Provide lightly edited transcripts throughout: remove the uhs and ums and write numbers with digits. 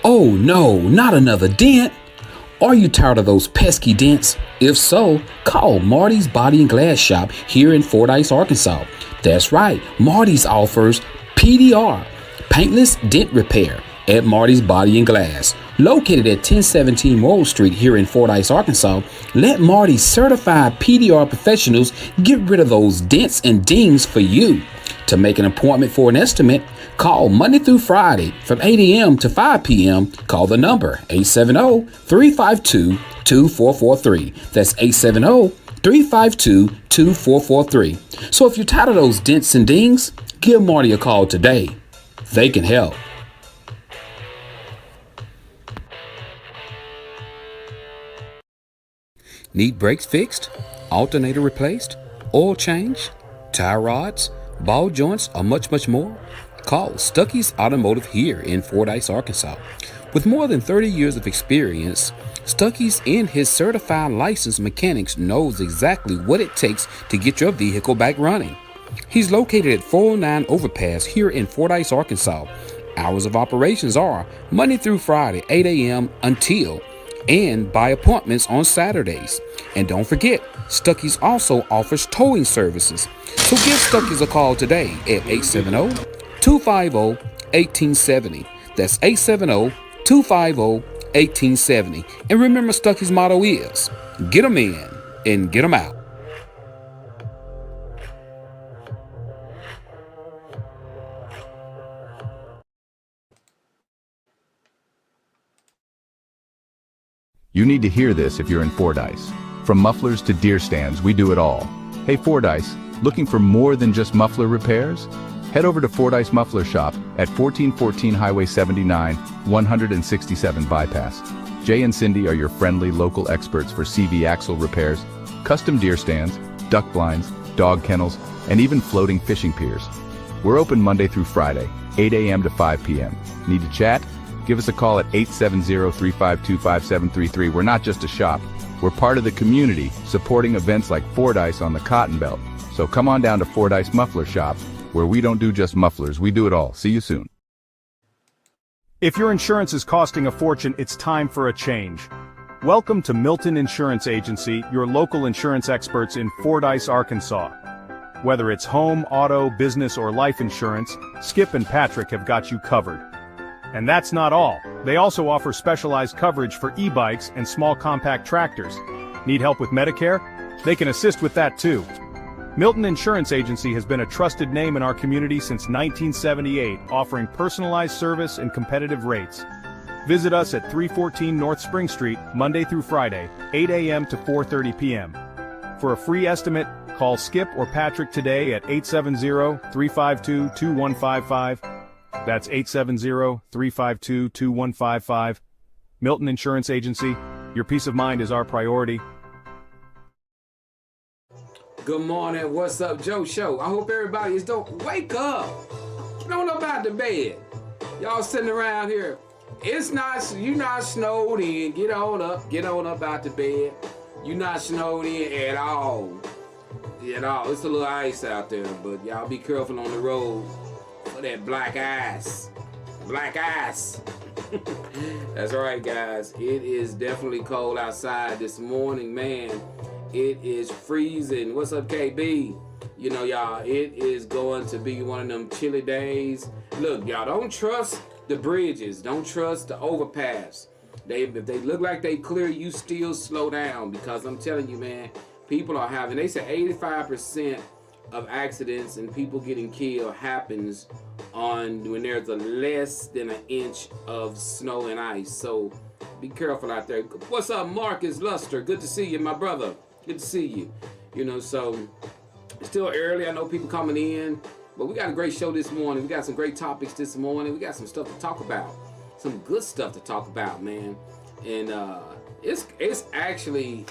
Oh no, not another dent! Are you tired of those pesky dents? If so, call Marty's Body and Glass Shop here in Fordyce, Arkansas. That's right, Marty's offers PDR, paintless dent repair, at Marty's Body and Glass. Located at 1017 Morrill Street here in Fordyce, Arkansas, let Marty's certified PDR professionals get rid of those dents and dings for you. To make an appointment for an estimate, call Monday through Friday from 8 a.m. to 5 p.m. Call the number 870-352-2443. That's 870-352-2443. So if you're tired of those dents and dings, give Marty a call today. They can help. Need brakes fixed, alternator replaced, oil change, tie rods, ball joints, or much more? Call Stuckey's Automotive here in Fordyce, Arkansas. With more than 30 years of experience, Stuckey's and his certified licensed mechanics knows exactly what it takes to get your vehicle back running. He's located at 409 Overpass here in Fordyce, Arkansas. Hours of operations are Monday through Friday, 8 a.m. until and by appointments on Saturdays. And don't forget, Stuckey's also offers towing services. So give Stuckey's a call today at 870-250-1870. That's 870-250-1870. And remember, Stuckey's motto is, get 'em in and get 'em out. You need to hear this if you're in Fordyce. From mufflers to deer stands, we do it all. Hey Fordyce, looking for more than just muffler repairs? Head over to Fordyce Muffler Shop at 1414 Highway 79, 167 Bypass. Jay and Cindy are your friendly local experts for CV axle repairs, custom deer stands, duck blinds, dog kennels, and even floating fishing piers. We're open Monday through Friday, 8 a.m. to 5 p.m. Need to chat? Give us a call at 870-352-5733. We're not just a shop. We're part of the community, supporting events like Fordyce on the Cotton Belt. So come on down to Fordyce Muffler Shop, where we don't do just mufflers, we do it all. See you soon. If your insurance is costing a fortune, it's time for a change. Welcome to Milton Insurance Agency, your local insurance experts in Fordyce, Arkansas. Whether it's home, auto, business, or life insurance, Skip and Patrick have got you covered. And that's not all. They also offer specialized coverage for e-bikes and small compact tractors. Need help with Medicare? They can assist with that too. Milton Insurance Agency has been a trusted name in our community since 1978, offering personalized service and competitive rates. Visit us at 314 North Spring Street, Monday through Friday, 8 a.m. to 4:30 p.m. For a free estimate, call Skip or Patrick today at 870-352-2155. That's 870-352-2155. Milton Insurance Agency, your peace of mind is our priority. Good morning, what's up, Joe Show? I hope everybody is doing. Wake up! Get on up out the bed. Y'all sitting around here. It's not, you not snowed in. Get on up out the bed. You not snowed in at all. It's a little ice out there, but y'all be careful on the road. For that black ice. Black ice. That's right, guys. It is definitely cold outside this morning, man. It is freezing. What's up, KB? You know, y'all, it is going to be one of them chilly days. Look, y'all, don't trust the bridges. Don't trust the overpass. If they look like they clear, you still slow down, because I'm telling you, man, people are having, they say 85% of accidents and people getting killed happens when there's a less than an inch of snow and ice. So be careful out there. What's up, Marcus Luster? Good to see you, my brother. Good to see you. So it's still early. I know people coming in, but we got a great show this morning. We got some great topics this morning. We got some stuff to talk about. Some good stuff to talk about, man. And it's actually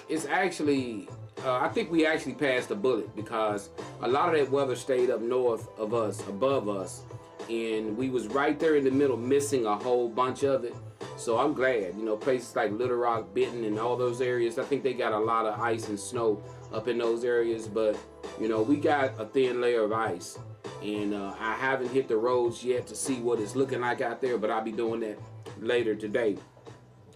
I think we actually passed the bullet, because a lot of that weather stayed up north of us, above us, and we was right there in the middle, missing a whole bunch of it. So I'm glad, places like Little Rock, Benton, and all those areas, I think they got a lot of ice and snow up in those areas, but we got a thin layer of ice. And I haven't hit the roads yet to see what it's looking like out there, but I'll be doing that later today.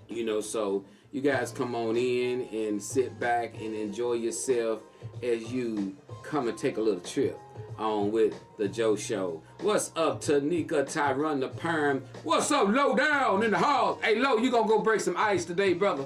You know, so you guys come on in and sit back and enjoy yourself as you come and take a little trip on with the Joe Show. What's up, Tanika, Tyrone the Perm? What's up, Low Down in the hall? Hey, Low, you gonna go break some ice today, brother?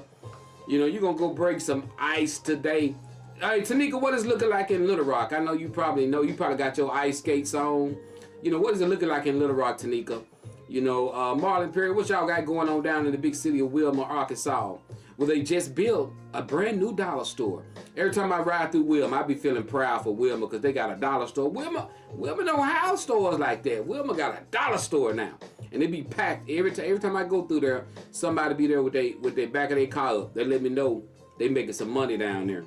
You know, you gonna go break some ice today. Hey, Tanika, what is it looking like in Little Rock? I know you probably got your ice skates on. You know, what is it looking like in Little Rock, Tanika? You know, Marlon Perry, what y'all got going on down in the big city of Wilma, Arkansas? Well, they just built a brand new dollar store. Every time I ride through Wilma, I be feeling proud for Wilma because they got a dollar store. Wilma don't have stores like that. Wilma got a dollar store now. And it be packed. Every time I go through there, somebody be there with their back of their car up. They let me know they making some money down there.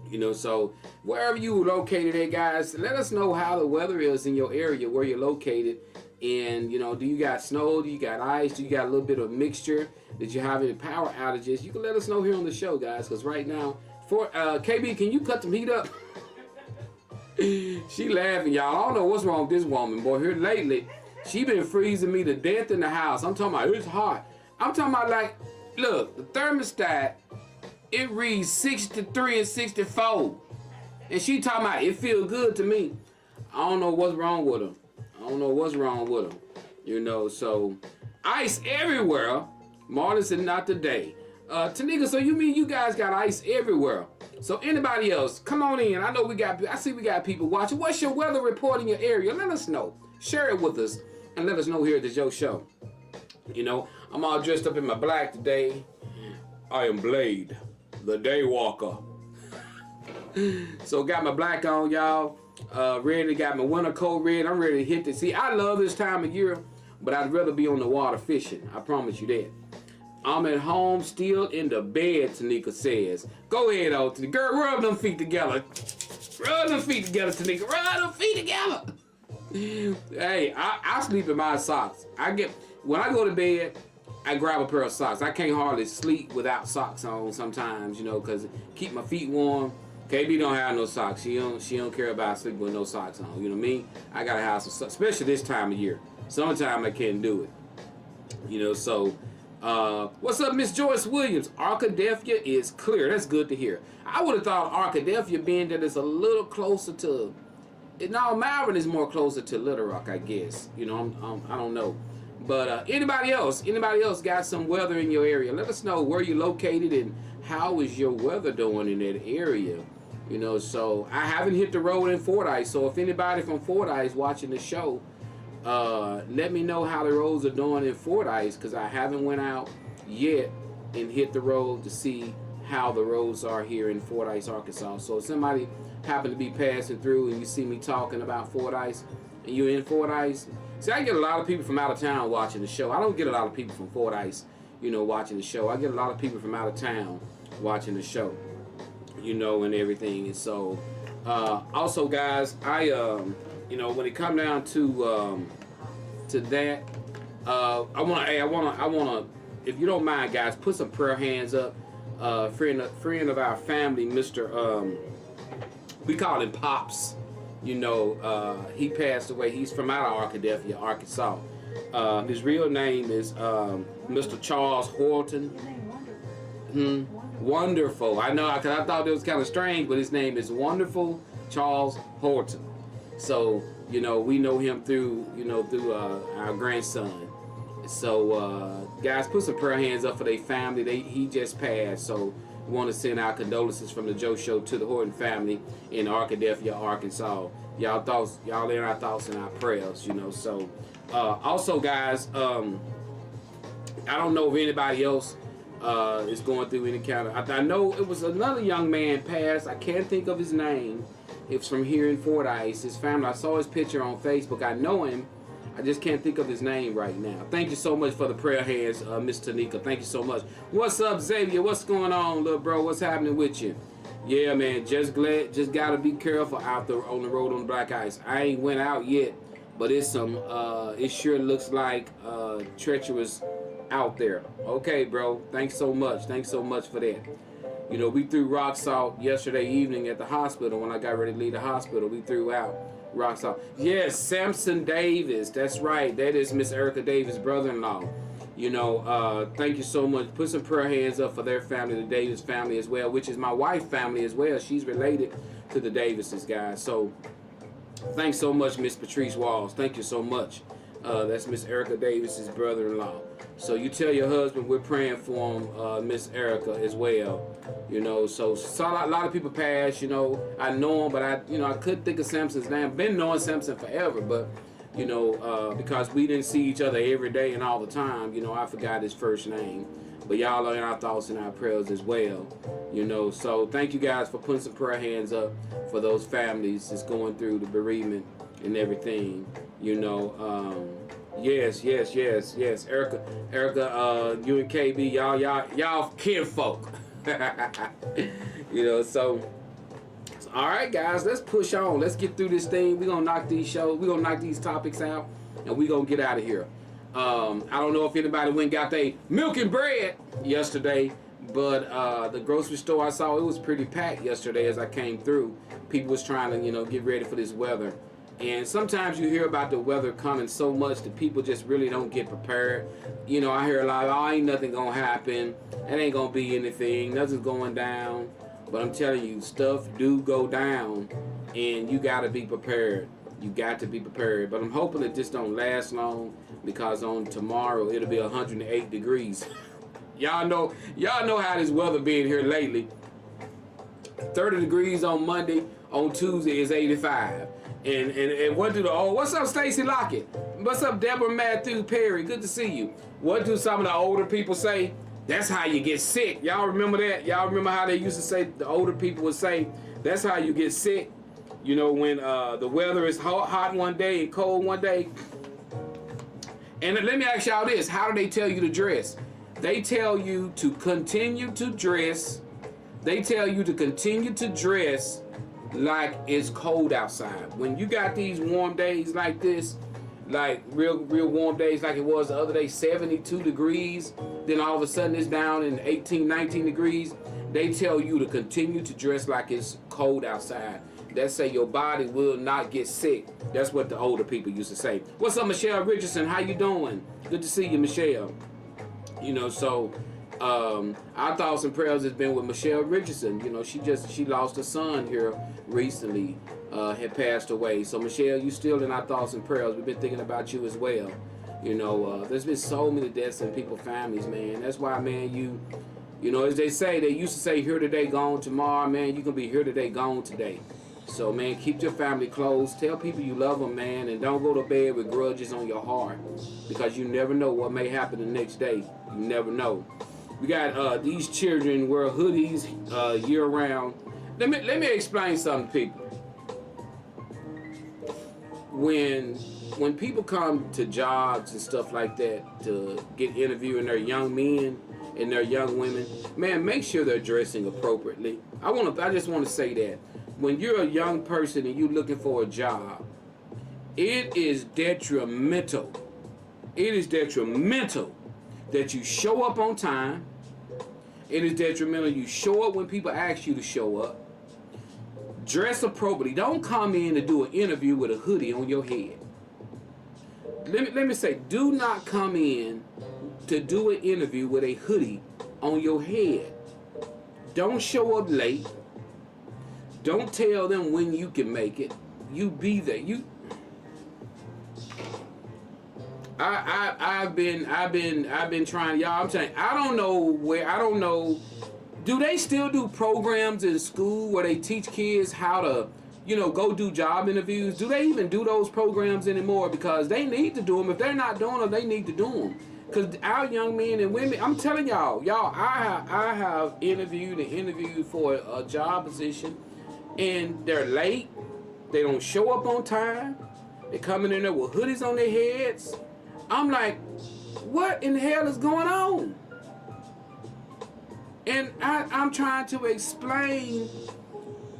You know, so wherever you located at, guys, let us know how the weather is in your area, where you're located. And, you know, do you got snow? Do you got ice? Do you got a little bit of mixture? Did you have any power outages? You can let us know here on the show, guys, because right now, KB, can you cut the heat up? She laughing, y'all. I don't know what's wrong with this woman, boy. Here lately, she been freezing me to death in the house. I'm talking about it's hot. I'm talking about, like, look, the thermostat, it reads 63 and 64. And she talking about it feel good to me. I don't know what's wrong with her. You know, so ice everywhere. Marlon said not today. Tanika, so you mean you guys got ice everywhere? So anybody else, come on in. I see we got people watching. What's your weather report in your area? Let us know. Share it with us and let us know here at the Joe Show. You know, I'm all dressed up in my black today. I am Blade, the Day Walker. So got my black on, y'all. Ready, got my winter coat ready. I'm ready to hit the sea. I love this time of year, but I'd rather be on the water fishing. I promise you that. I'm at home, still in the bed, Tanika says. Go ahead, old Tanika. Girl, rub them feet together. Rub them feet together, Tanika. Rub them feet together. Hey, I sleep in my socks. When I go to bed, I grab a pair of socks. I can't hardly sleep without socks on sometimes, you know, because keep my feet warm. KB don't have no socks. She don't care about sleeping with no socks on. You know what I mean? I gotta have some socks, especially this time of year. Summertime I can't do it. You know, so what's up, Miss Joyce Williams? Arkadelphia is clear. That's good to hear. I would have thought Arkadelphia, being that it's a little closer to. Now Malvern is more closer to Little Rock, I guess. You know, I don't know. But anybody else got some weather in your area? Let us know where you're located and how is your weather doing in that area. You know, so I haven't hit the road in Fordyce, so if anybody from Fordyce watching the show, let me know how the roads are doing in Fordyce, because I haven't went out yet and hit the road to see how the roads are here in Fordyce, Arkansas. So if somebody happen to be passing through and you see me talking about Fordyce and you're in Fordyce, see, I get a lot of people from out of town watching the show. I don't get a lot of people from Fordyce, you know, watching the show. I get a lot of people from out of town watching the show, you know, and everything. And so also, guys, I you know, when it come down to that, I wanna if you don't mind, guys, put some prayer hands up. Friend of our family, Mr. We call him Pops. You know, he passed away. He's from out of Arkadelphia, Arkansas. His real name is Mr. Charles Horton. Wonderful. I know, because I thought it was kind of strange, but his name is Wonderful Charles Horton. So, you know, we know him through our grandson. So, guys, put some prayer hands up for their family. He just passed, so we want to send our condolences from the Joe Show to the Horton family in Arkadelphia, Arkansas. Y'all in our thoughts and our prayers, you know. So, also, guys, I don't know if anybody else is going through any kind of. I know it was another young man passed. I can't think of his name. It's from here in Fordyce. His family. I saw his picture on Facebook. I know him. I just can't think of his name right now. Thank you so much for the prayer hands, Miss Tanika. Thank you so much. What's up, Xavier? What's going on, little bro? What's happening with you? Yeah, man. Just gotta be careful out there on the road on the black ice. I ain't went out yet, but it's some. It sure looks like treacherous out there. Okay, bro. Thanks so much. Thanks so much for that. You know, we threw rock salt yesterday evening at the hospital when I got ready to leave the hospital. We threw out Rock salt. Yes, Samson Davis. That's right. That is Miss Erica Davis' brother-in-law. You know, thank you so much. Put some prayer hands up for their family, the Davis family as well, which is my wife's family as well. She's related to the Davises, guys. So thanks so much, Miss Patrice Walls. Thank you so much. That's Miss Erica Davis's brother-in-law. So you tell your husband we're praying for him, Miss Erica as well. You know, so saw a lot of people pass. You know, I know him, but I couldn't think of Samson's name. Been knowing Samson forever, but you know, because we didn't see each other every day and all the time. You know, I forgot his first name. But y'all are in our thoughts and our prayers as well. You know, so thank you guys for putting some prayer hands up for those families that's going through the bereavement and everything. You know, yes. Erica, you and KB, y'all kinfolk. You know, so all right, guys, let's push on. Let's get through this thing. We're gonna knock these topics out, and we're gonna get out of here. I don't know if anybody went and got their milk and bread yesterday, but the grocery store I saw, it was pretty packed yesterday as I came through. People was trying to, you know, get ready for this weather. And sometimes you hear about the weather coming so much that people just really don't get prepared. You know, I hear a lot of, oh, ain't nothing gonna happen. It ain't gonna be anything. Nothing's going down. But I'm telling you, stuff do go down, and you gotta be prepared. You got to be prepared. But I'm hoping that this don't last long, because on tomorrow it'll be 108 degrees. Y'all know how this weather been here lately. 30 degrees on Monday. On Tuesday is 85. And what do what's up, Stacy Lockett? What's up, Deborah Matthew Perry? Good to see you. What do some of the older people say? That's how you get sick. Y'all remember that? Y'all remember how they used to say, the older people would say, that's how you get sick? You know, when the weather is hot one day and cold one day. And let me ask y'all this. How do they tell you to dress? They tell you to continue to dress. They tell you to continue to dress like it's cold outside. When you got these warm days like this, like real warm days like it was the other day, 72 degrees, then all of a sudden it's down in 18, 19 degrees, they tell you to continue to dress like it's cold outside. That say your body will not get sick. That's what the older people used to say. What's up, Michelle Richardson? How you doing? Good to see you, Michelle. You know, so our thoughts and prayers has been with Michelle Richardson. You know, she lost a son here recently, had passed away. So Michelle, you still in our thoughts and prayers. We've been thinking about you as well. You know, there's been so many deaths in people's families, man. That's why, man, you know, as they say, they used to say here today, gone tomorrow, man. You can be here today, gone today. So, man, keep your family close. Tell people you love them, man, and don't go to bed with grudges on your heart, because you never know what may happen the next day. You never know. We got these children wear hoodies year-round. Let me explain something to people. When people come to jobs and stuff like that to get interviewed, and they're young men and they're young women, man, make sure they're dressing appropriately. I just want to say that. When you're a young person and you're looking for a job, it is detrimental. It is detrimental that you show up on time. It is detrimental you show up when people ask you to show up. Dress appropriately. Don't come in to do an interview with a hoodie on your head. Let me say, do not come in to do an interview with a hoodie on your head. Don't show up late. Don't tell them when you can make it. You be there. I've been trying, y'all. I'm saying, I don't know. Do they still do programs in school where they teach kids how to, you know, go do job interviews? Do they even do those programs anymore? Because they need to do them. If they're not doing them, they need to do them. Because our young men and women, I'm telling y'all, I have interviewed for a job position, and they're late. They don't show up on time. They're coming in there with hoodies on their heads. I'm like, what in the hell is going on? And I'm trying to explain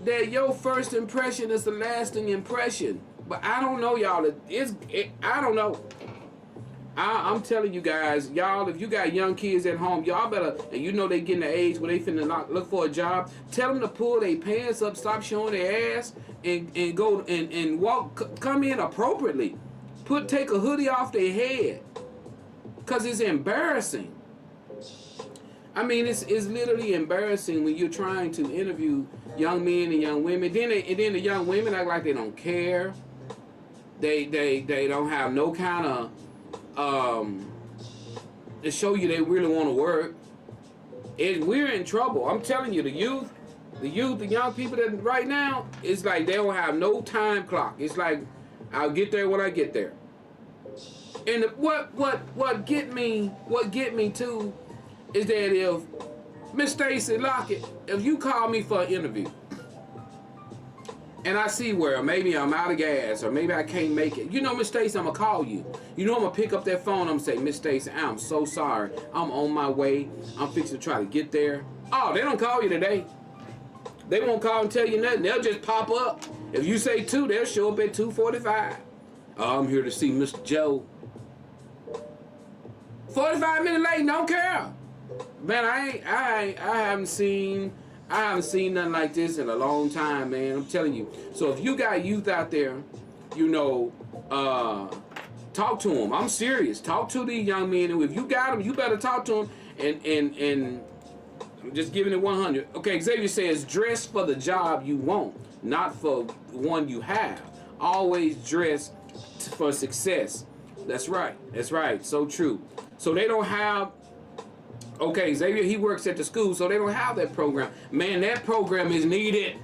that your first impression is the lasting impression. But I don't know, y'all. I don't know. I'm telling you guys, y'all, if you got young kids at home, y'all better, and you know they getting the age where they finna look for a job, tell them to pull their pants up, stop showing their ass, and go and walk, come in appropriately. Take a hoodie off their head, cause it's embarrassing. I mean, it's literally embarrassing when you're trying to interview young men and young women. Then the young women act like they don't care. They don't have no kind of to show you they really want to work. We're in trouble. I'm telling you, the young people that right now, it's like they don't have no time clock. It's like, I'll get there when I get there. And what get me too is that if Miss Stacy Lockett, if you call me for an interview and I see where maybe I'm out of gas or maybe I can't make it, you know, Miss Stacy, I'm gonna call you. You know, I'm gonna pick up that phone. I'm gonna say, Miss Stacy, I'm so sorry. I'm on my way. I'm fixing to try to get there. Oh, they don't call you today. They won't call and tell you nothing. They'll just pop up. If you say 2, they'll show up at 2:45. Oh, I'm here to see Mr. Joe. 45 minutes late, don't care. Man, I haven't seen nothing like this in a long time, man. I'm telling you. So if you got youth out there, you know, talk to them. I'm serious. Talk to these young men. And if you got them, you better talk to them. And I'm just giving it 100. Okay, Xavier says, dress for the job you want, not for one you have. Always dress for success. That's right. That's right. So true. So they don't have. Okay, Xavier, he works at the school, so they don't have that program. Man, that program is needed.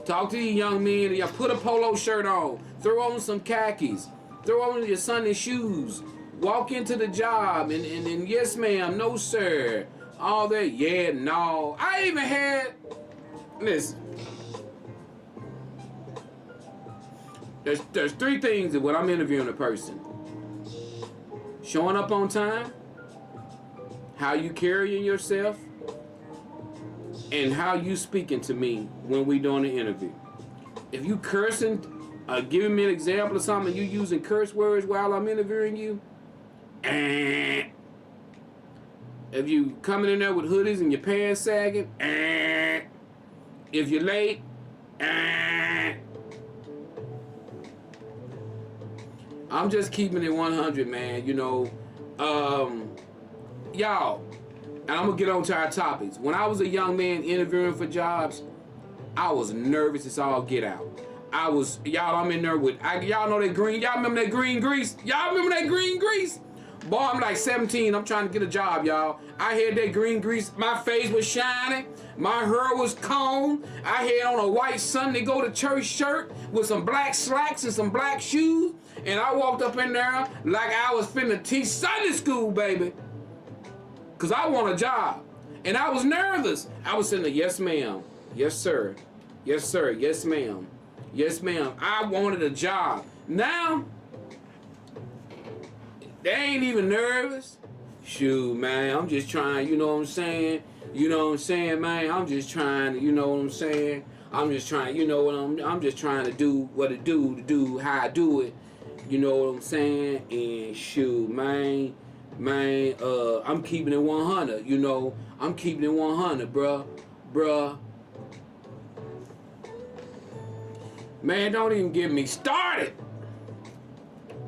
Talk to these young men. You put a polo shirt on. Throw on some khakis. Throw on your Sunday shoes. Walk into the job and yes, ma'am, no, sir. All that, yeah, no. I even had, listen. There's 3 things that when I'm interviewing a person. Showing up on time, how you carrying yourself, and how you speaking to me when we doing the interview. If you cursing, giving me an example of something, you using curse words while I'm interviewing you, if you coming in there with hoodies and your pants sagging, if you're late, I'm just keeping it 100, man. You know, y'all, and I'm gonna get on to our topics. When I was a young man interviewing for jobs, I was nervous as all get out. I'm in there with, y'all know that green, y'all remember that green grease? Y'all remember that green grease? Boy, I'm like 17, I'm trying to get a job, y'all. I had that green grease, my face was shining, my hair was combed, I had on a white Sunday go to church shirt with some black slacks and some black shoes, and I walked up in there like I was finna teach Sunday school, baby. Cause I want a job. And I was nervous. I was saying, yes, ma'am. Yes, sir. Yes, sir. Yes, ma'am. Yes, ma'am. I wanted a job. Now, they ain't even nervous. Shoot, man, I'm just trying, you know what I'm saying? You know what I'm saying, man? I'm just trying to, you know what I'm saying? I'm just trying, you know what I'm just trying to do what it do, to do how I do it. You know what I'm saying? And shoot, man, I'm keeping it 100, you know? I'm keeping it 100, bruh. Man, don't even get me started.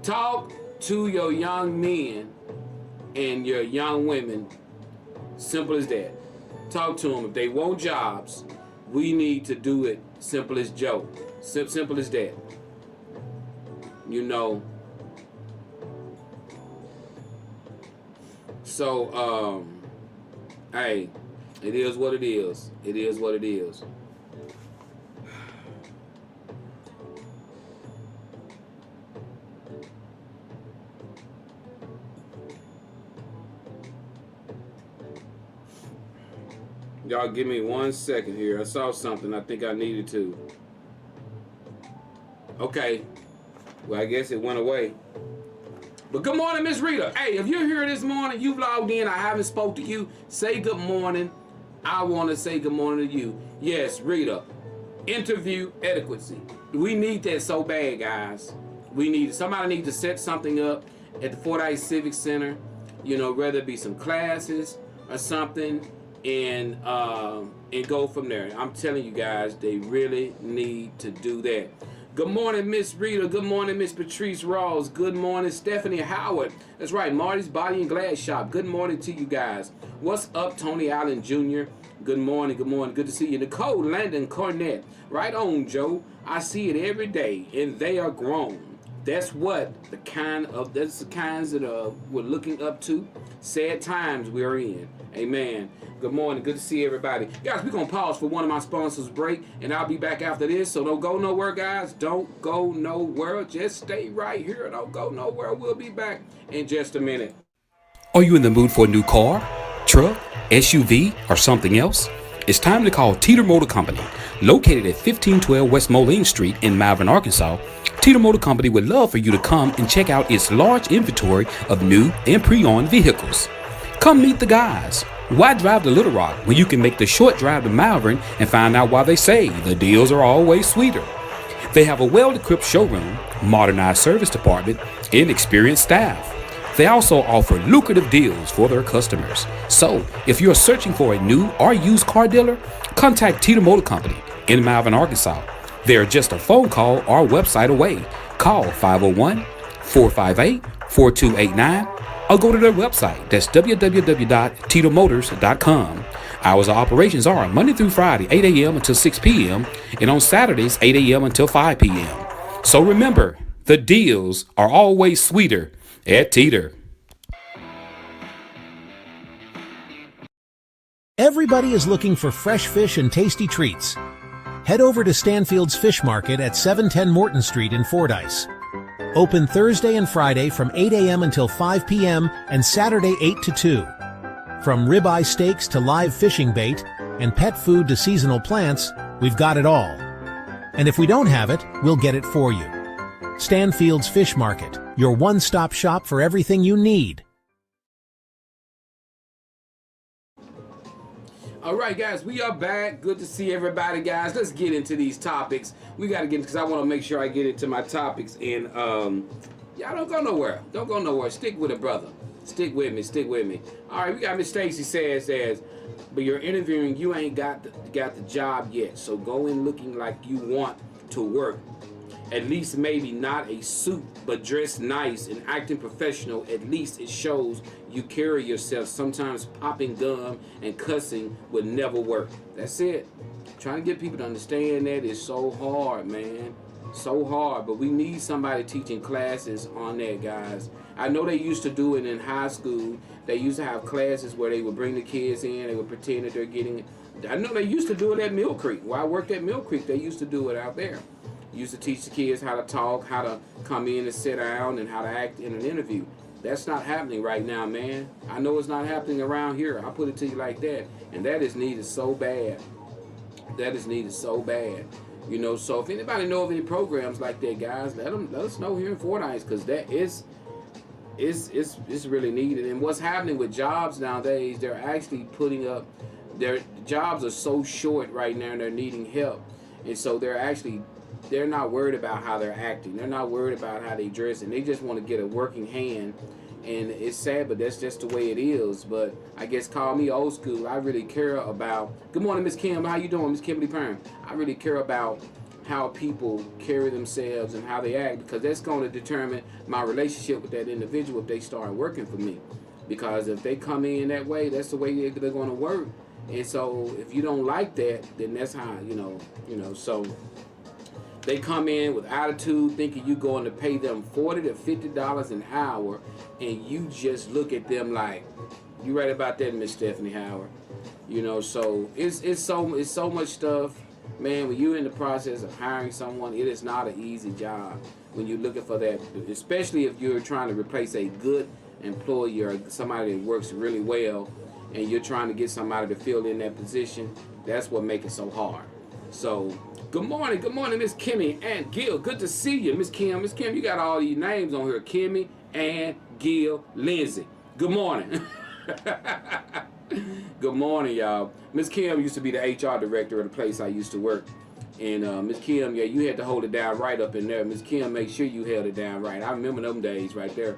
Talk to your young men and your young women. Simple as that. Talk to them. If they want jobs, we need to do it. Simple as Joe. Simple as that. You know. So, hey, it is what it is. It is what it is. Y'all give me 1 second here. I saw something I think I needed to. Okay. Well, I guess it went away. But good morning, Miss Rita. Hey, if you're here this morning, you've logged in, I haven't spoke to you, say good morning. I want to say good morning to you. Yes, Rita. Interview adequacy. We need that so bad, guys. Somebody needs to set something up at the Fordyce Civic Center. You know, whether it be some classes or something. and go from there. I'm telling you guys, they really need to do that. Good morning, Miss Rita. Good morning, Miss Patrice Rawls. Good morning, Stephanie Howard. That's right, Marty's Body and Glass Shop. Good morning to you guys. What's up, Tony Allen Jr.? Good morning, good morning. Good to see you. Nicole Landon Cornett. Right on, Joe. I see it every day, and they are grown. That's the kinds that we're looking up to. Sad times we're in. Amen. Good morning. Good to see everybody. Guys, we're going to pause for one of my sponsors' break, and I'll be back after this. So don't go nowhere, guys. Don't go nowhere. Just stay right here. Don't go nowhere. We'll be back in just a minute. Are you in the mood for a new car, truck, SUV, or something else? It's time to call Teeter Motor Company. Located at 1512 West Moline Street in Malvern, Arkansas, Teeter Motor Company would love for you to come and check out its large inventory of new and pre-owned vehicles. Come meet the guys. Why drive to Little Rock when you can make the short drive to Malvern and find out why they say the deals are always sweeter? They have a well-equipped showroom, modernized service department, and experienced staff. They also offer lucrative deals for their customers. So, if you're searching for a new or used car dealer, contact Teeter Motor Company in Malvern, Arkansas. They're just a phone call or website away. Call 501-458-4289 or go to their website. That's www.teetermotors.com. Hours of operations are Monday through Friday, 8 a.m. until 6 p.m. and on Saturdays, 8 a.m. until 5 p.m. So remember, the deals are always sweeter at Teeter. Everybody is looking for fresh fish and tasty treats. Head over to Stanfield's Fish Market at 710 Morton Street in Fordyce. Open Thursday and Friday from 8 a.m. until 5 p.m. and Saturday 8 to 2. From ribeye steaks to live fishing bait and pet food to seasonal plants, we've got it all. And if we don't have it, we'll get it for you. Stanfield's Fish Market, your one-stop shop for everything you need. All right, guys, we are back. Good to see everybody, guys. Let's get into these topics. We got to get, because I want to make sure I get into my topics. And y'all don't go nowhere. Don't go nowhere. Stick with it, brother. Stick with me. Stick with me. All right, we got Miss Stacy says, but you're interviewing. You ain't got the job yet. So go in looking like you want to work. At least maybe not a suit, but dress nice and acting professional. At least it shows you carry yourself. Sometimes popping gum and cussing would never work. That's it. Trying to get people to understand that is so hard, man. So hard. But we need somebody teaching classes on that, guys. I know they used to do it in high school. They used to have classes where they would bring the kids in. They would pretend that they're getting. I know they used to do it at Mill Creek. While I worked at Mill Creek, they used to do it out there. Used to teach the kids how to talk, how to come in and sit down, and how to act in an interview. That's not happening right now, man. I know it's not happening around here. I'll put it to you like that. And that is needed so bad. That is needed so bad. You know, so if anybody know of any programs like that, guys, let us know here in Fordyce, because that is really needed. And what's happening with jobs nowadays, they're actually putting up, their jobs are so short right now and they're needing help. And so they're not worried about how they're acting. They're not worried about how they dress, and they just want to get a working hand. And it's sad, but that's just the way it is. But I guess call me old school. I really care about. Good morning, Miss Kim. How you doing, Miss Kimberly Perrin? I really care about how people carry themselves and how they act, because that's going to determine my relationship with that individual if they start working for me. Because if they come in that way, that's the way they're going to work. And so if you don't like that, then that's how so. They come in with attitude, thinking you're going to pay them $40 to $50 an hour, and you just look at them like, you right about that, Miss Stephanie Howard. You know, so it's so much stuff, man. When you're in the process of hiring someone, it is not an easy job when you're looking for that, especially if you're trying to replace a good employee or somebody that works really well, and you're trying to get somebody to fill in that position. That's what makes it so hard. So. Good morning, Miss Kimmy and Gil. Good to see you, Miss Kim. Miss Kim, you got all these names on here. Kimmy, Ann, Gil, Lindsay. Good morning. Good morning, y'all. Miss Kim used to be the HR director of the place I used to work. And Miss Kim, yeah, you had to hold it down right up in there. Miss Kim, make sure you held it down right. I remember them days right there.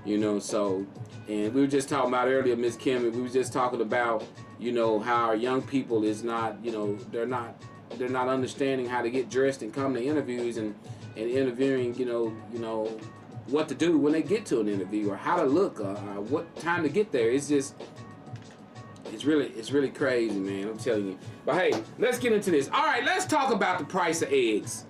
You know, so, and we were just talking about earlier, Miss Kim, we were just talking about, you know, how our young people is not, you know, they're not understanding how to get dressed and come to interviews and interviewing, you know, what to do when they get to an interview or how to look or what time to get there. It's just, it's really crazy, man. I'm telling you. But hey, let's get into this. All right, let's talk about the price of eggs.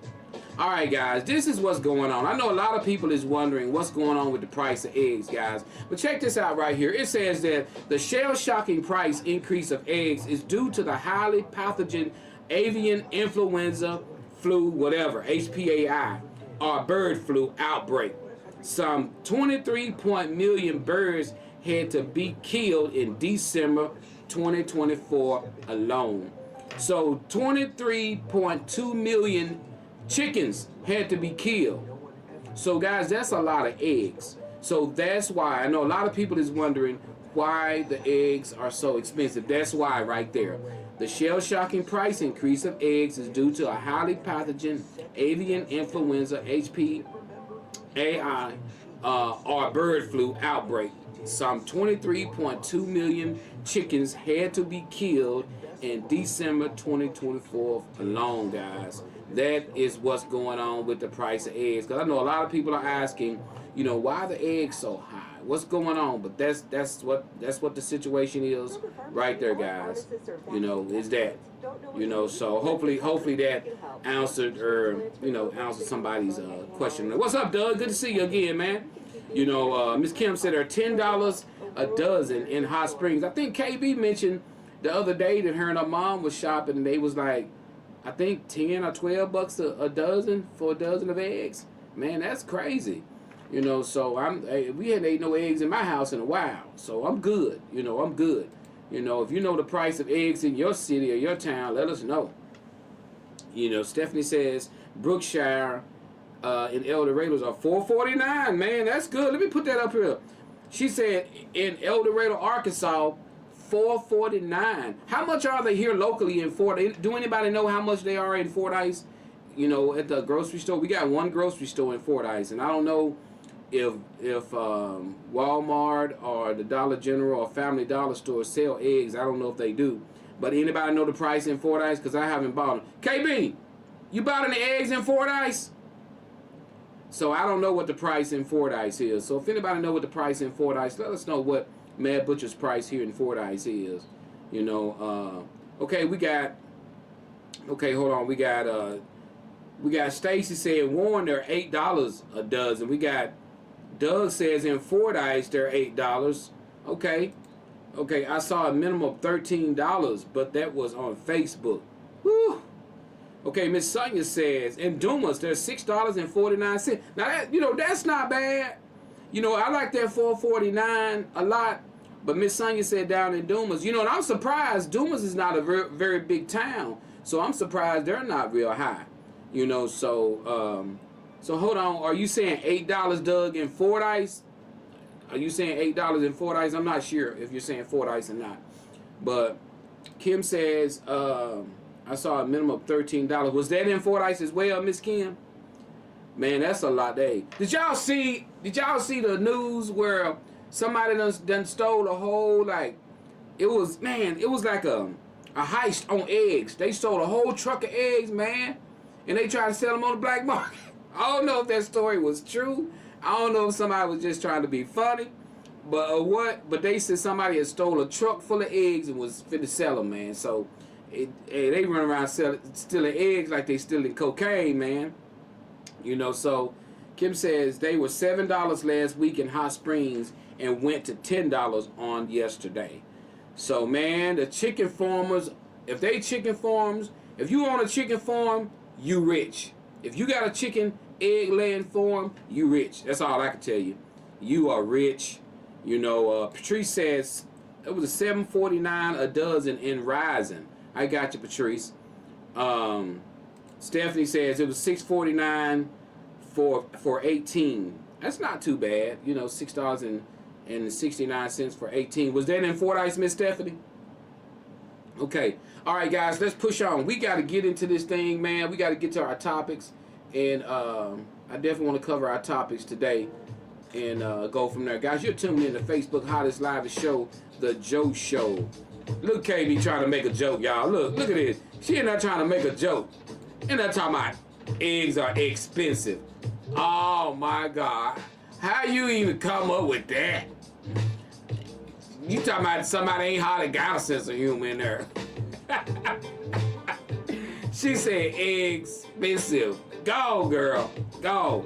All right, guys, this is what's going on. I know a lot of people is wondering what's going on with the price of eggs, guys. But check this out right here. It says that the shell-shocking price increase of eggs is due to the highly pathogen avian influenza flu, whatever, HPAI, or bird flu outbreak. Some 23 million birds had to be killed in December 2024 alone. So 23.2 million chickens had to be killed. So guys, that's a lot of eggs. So that's why I know a lot of people is wondering why the eggs are so expensive. That's why right there. The shell-shocking price increase of eggs is due to a highly pathogen avian influenza HPAI or bird flu outbreak. Some 23.2 million chickens had to be killed in December 2024 alone, guys. That is what's going on with the price of eggs. Because I know a lot of people are asking, you know, why are the eggs so high? What's going on? But that's what the situation is right there, guys. You know, is that, you know, so hopefully that answered answered somebody's question. What's up, Doug? Good to see you again, man. You know, Miss Kim said they're $10 a dozen in Hot Springs. I think KB mentioned the other day that her and her mom was shopping and they was like, I think 10 or 12 bucks a dozen for a dozen of eggs. Man, that's crazy. You know, so we hadn't ate no eggs in my house in a while. So I'm good. You know, I'm good. You know, if you know the price of eggs in your city or your town, let us know. You know, Stephanie says Brookshire in El Dorados are $4.49. Man, that's good. Let me put that up here. She said in El Dorado, Arkansas, $4.49. How much are they here locally in Fordyce? Do anybody know how much they are in Fordyce? You know, at the grocery store. We got one grocery store in Fordyce, and I don't know if Walmart or the Dollar General or Family Dollar Store sell eggs. I don't know if they do. But anybody know the price in Fordyce? Because I haven't bought them. KB, you bought any eggs in Fordyce? So I don't know what the price in Fordyce is. So if anybody know what the price in Fordyce, let us know what Mad Butcher's price here in Fordyce is. You know, okay, hold on. We got Stacy saying Warren, they're $8 a dozen. We got Doug says in Fordyce they're $8. Okay, I saw a minimum of $13, but that was on Facebook. Woo. Okay, Miss Sonia says in Dumas they're $6.49. Now that, you know, that's not bad. You know, I like that $4.49 a lot. But Miss Sonia said down in Dumas, you know, and I'm surprised. Dumas is not a very big town, so I'm surprised they're not real high. You know, so hold on. Are you saying $8, Doug, in Fordyce? Are you saying $8 in Fordyce? I'm not sure if you're saying Fordyce or not. But Kim says I saw a minimum of $13. Was that in Fordyce as well, Miss Kim? Man, that's a lot. Did y'all see the news where somebody done stole a whole, like, it was like a heist on eggs. They stole a whole truck of eggs, man, and they tried to sell them on the black market. I don't know if that story was true. I don't know if somebody was just trying to be funny, but what. But they said somebody had stole a truck full of eggs and was finna sell them, man. So they run around stealing eggs like they stealing cocaine, man. You know, so Kim says they were $7 last week in Hot Springs and went to $10 on yesterday. So, man, the chicken farmers, if you own a chicken farm, you rich. If you got a chicken egg laying farm, you rich. That's all I can tell you. You are rich. You know, Patrice says it was a $7.49 a dozen in Rising. I got you, Patrice. Stephanie says it was $6.49 for 18. That's not too bad. You know, $6.69 for 18. Was that in Fordyce, Miss Stephanie? Okay. All right, guys, let's push on. We got to get into this thing, man. We got to get to our topics. And I definitely want to cover our topics today. and go from there. Guys, you're tuned in to Facebook Hottest Live Show, The Joe Show. Look, KB trying to make a joke, y'all. Look at this. She ain't not trying to make a joke. And not talking about eggs are expensive. Oh my God. How you even come up with that? You talking about somebody ain't hardly got a sense of humor in there. She said expensive. Go, girl. Go.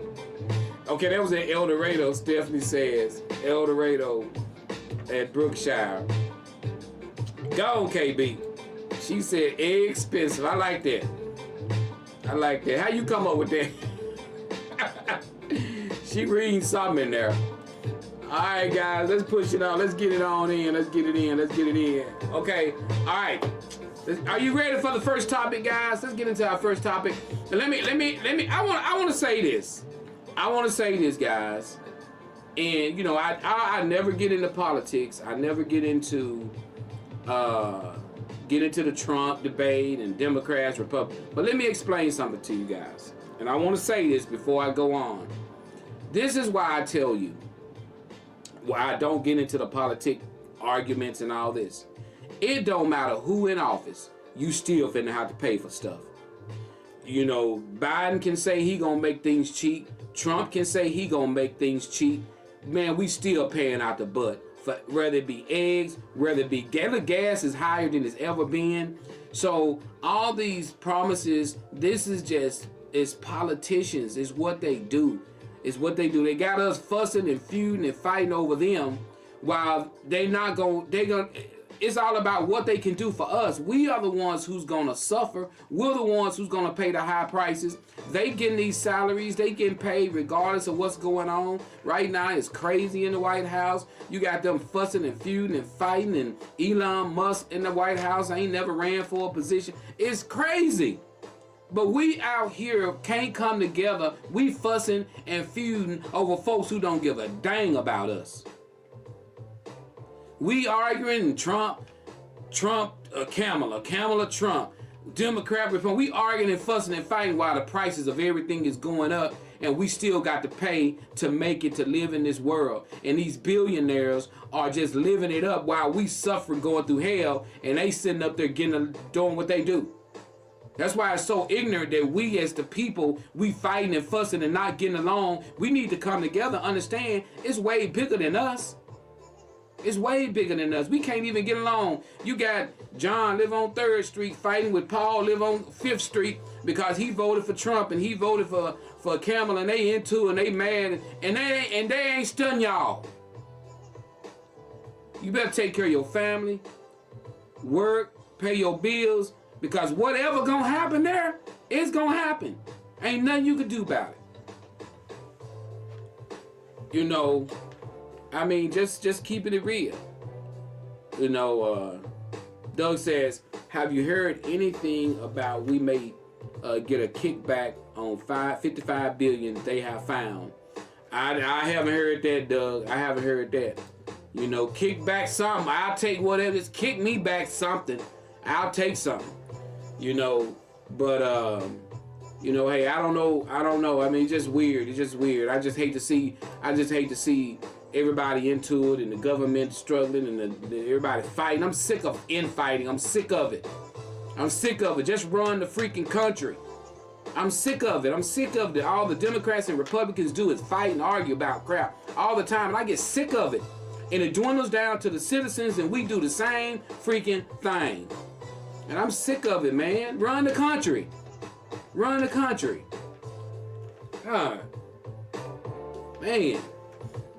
Okay, that was at El Dorado, Stephanie says. El Dorado at Brookshire. Go, KB. She said expensive. I like that. I like that. How you come up with that? She reading something in there. All right, guys, let's push it on. Let's get it on in. Let's get it in. Let's get it in. Okay. All right. Are you ready for the first topic, guys? Let's get into our first topic. And let me. I want to say this. I want to say this, guys. And you know, I never get into politics. I never get into the Trump debate and Democrats, Republicans. But let me explain something to you guys. And I want to say this before I go on. This is why I tell you why I don't get into the politic arguments and all this. It don't matter who in office, you still finna have to pay for stuff. You know, Biden can say he gonna make things cheap. Trump can say he gonna make things cheap. Man, we still paying out the butt. For whether it be eggs, whether it be gas is higher than it's ever been. So all these promises, this is just, it's politicians. It's what they do. It's what they do. They got us fussing and feuding and fighting over them while it's all about what they can do for us. We are the ones who's gonna suffer. We're the ones who's gonna pay the high prices. They getting these salaries, they getting paid regardless of what's going on. Right now it's crazy in the White House. You got them fussing and feuding and fighting, and Elon Musk in the White House ain't never ran for a position. It's crazy. But we out here can't come together. We fussing and feuding over folks who don't give a dang about us. We arguing Trump, Kamala, Trump, Democrat, Republican. We arguing and fussing and fighting while the prices of everything is going up, and we still got to pay to make it, to live in this world. And these billionaires are just living it up while we suffer going through hell, and they sitting up there doing what they do. That's why it's so ignorant that we as the people, we fighting and fussing and not getting along. We need to come together, understand it's way bigger than us. It's way bigger than us. We can't even get along. You got John live on 3rd Street fighting with Paul live on 5th Street because he voted for Trump and he voted for Kamala, and they into and they mad and they ain't stunned y'all. You better take care of your family, work, pay your bills, because whatever gonna happen there, it's gonna happen. Ain't nothing you can do about it. You know, I mean, just keeping it real. You know, Doug says, have you heard anything about we may get a kickback on $55 billion they have found? I haven't heard that, Doug. I haven't heard that. You know, kick back something. I'll take whatever. Just kick me back something. I'll take something. You know, but you know, hey, I don't know. I mean, it's just weird. It's just weird. I just hate to see everybody into it and the government struggling and everybody fighting. I'm sick of infighting. I'm sick of it. I'm sick of it. Just run the freaking country. I'm sick of it. I'm sick of it. All the Democrats and Republicans do is fight and argue about crap all the time, and I get sick of it. And it dwindles down to the citizens, and we do the same freaking thing. And I'm sick of it, man. Run the country. Run the country. God. Man.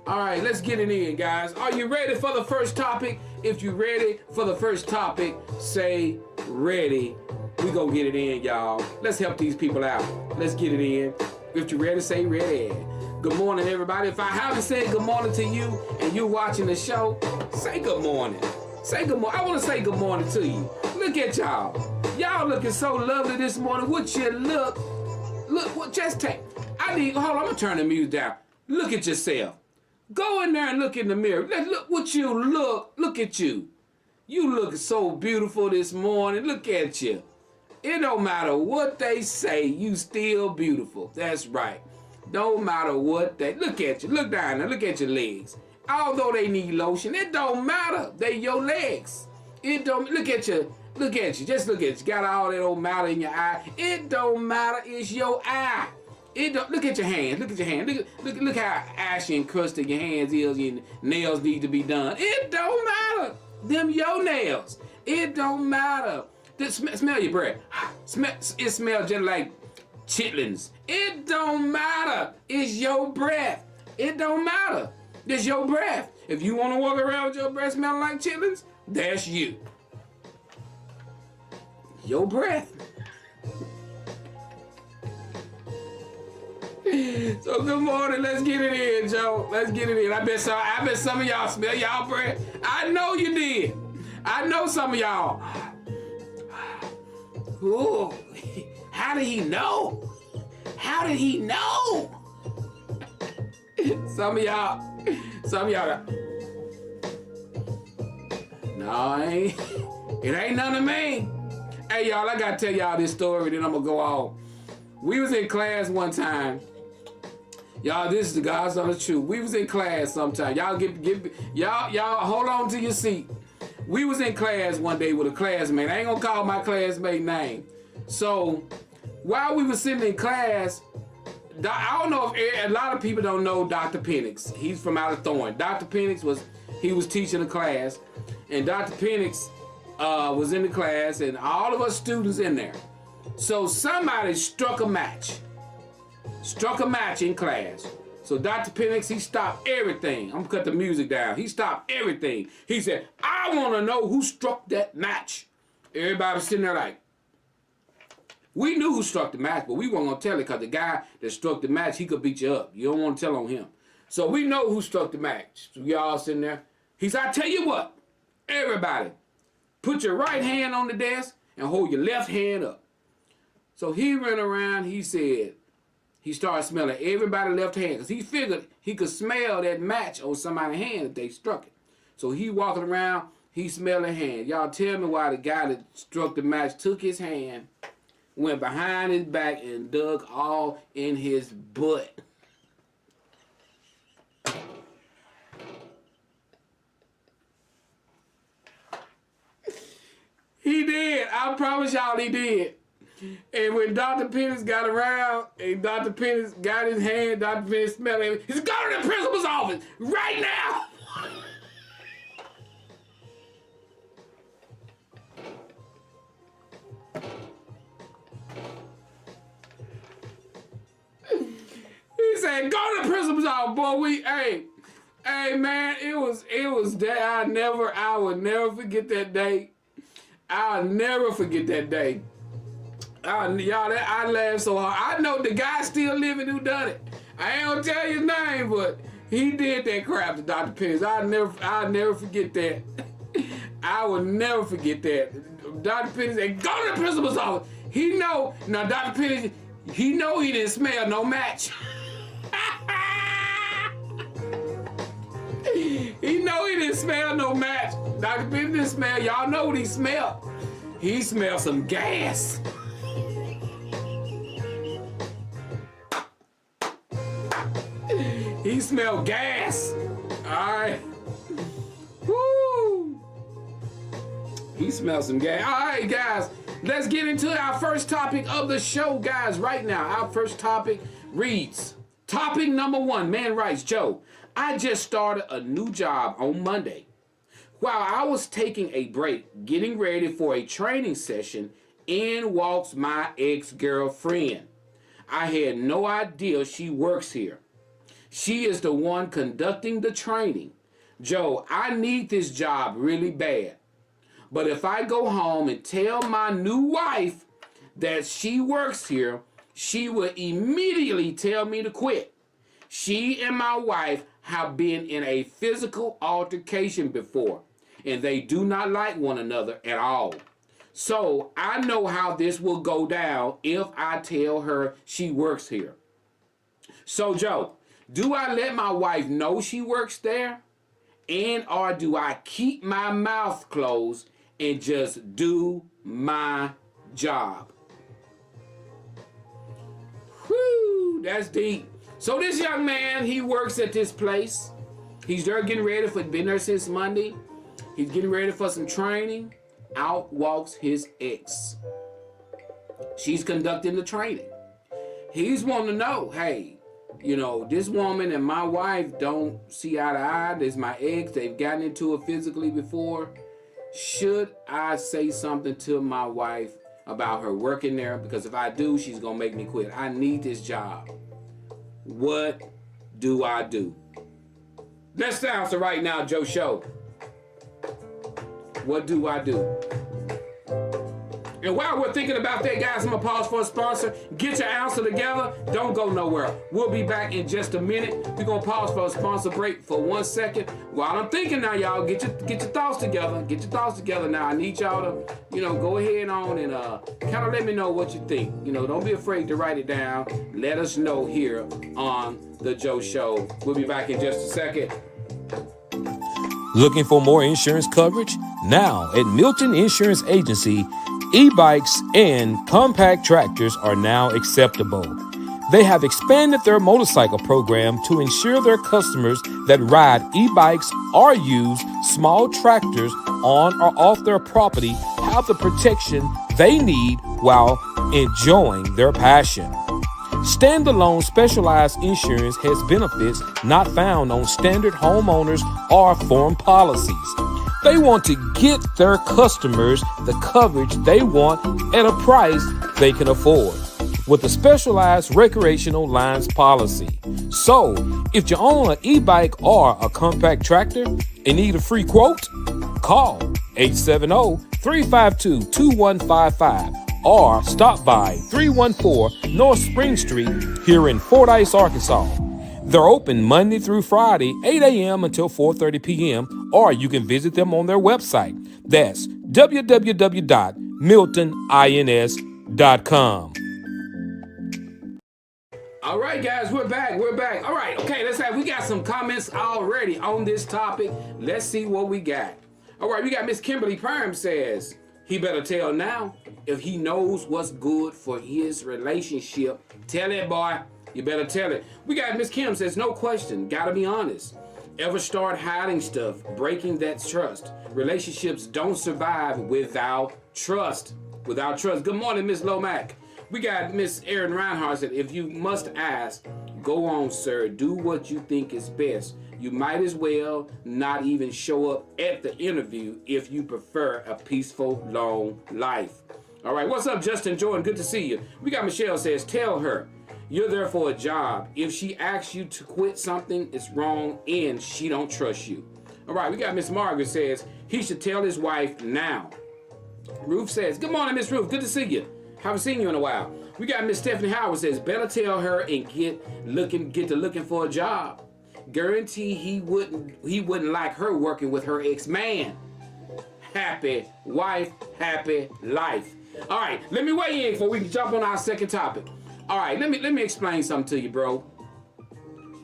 All right, let's get it in, guys. Are you ready for the first topic? If you're ready for the first topic, say ready. We gonna get it in, y'all. Let's help these people out. Let's get it in. If you're ready, say ready. Good morning, everybody. If I haven't said good morning to you and you're watching the show, say good morning. Say good morning. I want to say good morning to you. Look at y'all. Y'all looking so lovely this morning. What you look. What? Just take. Hold on. I'm going to turn the music down. Look at yourself. Go in there and look in the mirror. Look what you look. Look at you. You look so beautiful this morning. Look at you. It don't matter what they say. You still beautiful. That's right. No matter what they look at you, look down there, look at your legs. Although they need lotion, it don't matter. They your legs. It don't look at you. Look at you. Just look at you. Got all that old matter in your eye. It don't matter. It's your eye. It don't. Look at your hands. Look at your hands. Look how ashy and crusty your hands is. Your nails need to be done. It don't matter. Them your nails. It don't matter. Smell your breath. It smells just like chitlins. It don't matter. It's your breath. It don't matter. It's your breath. If you want to walk around with your breath smelling like chitlins, that's you. Your breath. So good morning. Let's get it in, Joe. Let's get it in. I bet some of y'all smell y'all breath. I know you did. I know some of y'all. Ooh, how did he know? How did he know? Some of y'all. No, it ain't none of me. Hey, y'all, I gotta tell y'all this story, then I'm gonna go on. We was in class one time. Y'all, this is the God's honest truth. We was in class sometime. Y'all y'all hold on to your seat. We was in class one day with a classmate. I ain't gonna call my classmate name. So while we was sitting in class, I don't know if a lot of people don't know Dr. Penix. He's from out of Thorn. Dr. Penix was teaching a class, and Dr. Penix was in the class, and all of us students in there. So somebody struck a match in class. So Dr. Penix, he stopped everything. I'm gonna cut the music down. He stopped everything. He said, I wanna know who struck that match. Everybody was sitting there like, we knew who struck the match, but we weren't gonna tell it because the guy that struck the match, he could beat you up. You don't wanna tell on him. So we know who struck the match. So we all sitting there. He said, I tell you what, everybody, put your right hand on the desk and hold your left hand up. So he ran around, he said, he started smelling everybody's left hand because he figured he could smell that match on somebody's hand if they struck it. So he walking around, he smelling hand. Y'all tell me why the guy that struck the match took his hand, went behind his back and dug all in his butt. He did. I promise y'all he did. And when Dr. Penix got around, and Dr. Penix got his hand, Dr. Penix smelled it. He said, go to the principal's office right now. He said, go to the principal's office, boy. Hey man, it was that I would never forget that day. I'll never forget that day. Y'all, I laughed so hard. I know the guy still living who done it. I ain't gonna tell you his name, but he did that crap to Dr. Penix. I'll never forget that. I will never forget that. Dr. Penix said, go to the principal's office. He know, now Dr. Penix, he know he didn't smell no match. He know he didn't smell no match. Dr. Penix didn't smell, y'all know what he smelled. He smelled some gas. He smelled gas. All right. Woo. He smelled some gas. All right, guys. Let's get into our first topic of the show, guys. Right now, our first topic reads, topic number 1, man writes, Joe, I just started a new job on Monday. While I was taking a break, getting ready for a training session, in walks my ex-girlfriend. I had no idea she works here. She is the one conducting the training. Joe, I need this job really bad. But if I go home and tell my new wife that she works here, she will immediately tell me to quit. She and my wife have been in a physical altercation before, and they do not like one another at all. So I know how this will go down if I tell her she works here. So Joe, do I let my wife know she works there? And or do I keep my mouth closed and just do my job? Whew, that's deep. So this young man, he works at this place. He's there getting ready for, been there since Monday. He's getting ready for some training. Out walks his ex. She's conducting the training. He's wanting to know, hey, you know, this woman and my wife don't see eye to eye. There's my ex. They've gotten into it physically before. Should I say something to my wife about her working there? Because if I do, she's going to make me quit. I need this job. What do I do? Let's answer right now, Joe Show. What do I do? And while we're thinking about that, guys, I'm going to pause for a sponsor. Get your answer together. Don't go nowhere. We'll be back in just a minute. We're going to pause for a sponsor break for 1 second. While I'm thinking now, y'all, get your thoughts together. Get your thoughts together now. I need y'all to, you know, go ahead on and kind of let me know what you think. You know, don't be afraid to write it down. Let us know here on The Joe Show. We'll be back in just a second. Looking for more insurance coverage? Now at Milton Insurance Agency, e-bikes and compact tractors are now acceptable. They have expanded their motorcycle program to ensure their customers that ride e-bikes or use small tractors on or off their property have the protection they need while enjoying their passion. Standalone specialized insurance has benefits not found on standard homeowners or form policies. They want to get their customers the coverage they want at a price they can afford with a specialized recreational lines policy. So, if you own an e-bike or a compact tractor and need a free quote, call 870-352-2155 or stop by 314 North Spring Street here in Fordyce, Arkansas. They're open Monday through Friday, 8 a.m. until 4:30 p.m., or you can visit them on their website. That's www.miltonins.com. All right, guys, we're back. All right, okay, we got some comments already on this topic. Let's see what we got. All right, we got Miss Kimberly Perm says, he better tell now if he knows what's good for his relationship. Tell it, boy. You better tell it. We got Miss Kim says, no question. Gotta be honest. Ever start hiding stuff, breaking that trust. Relationships don't survive without trust. Without trust. Good morning, Miss Lomack. We got Miss Erin Reinhardt said, if you must ask, go on, sir. Do what you think is best. You might as well not even show up at the interview if you prefer a peaceful, long life. All right, what's up, Justin Jordan? Good to see you. We got Michelle says, tell her you're there for a job. If she asks you to quit something, it's wrong and she don't trust you. All right, we got Miss Margaret says, he should tell his wife now. Ruth says, good morning, Miss Ruth. Good to see you. Haven't seen you in a while. We got Miss Stephanie Howard says, better tell her and get to looking for a job. Guarantee he wouldn't like her working with her ex-man. Happy wife, happy life. All right, let me weigh in before we can jump on our second topic. All right, let me explain something to you, bro.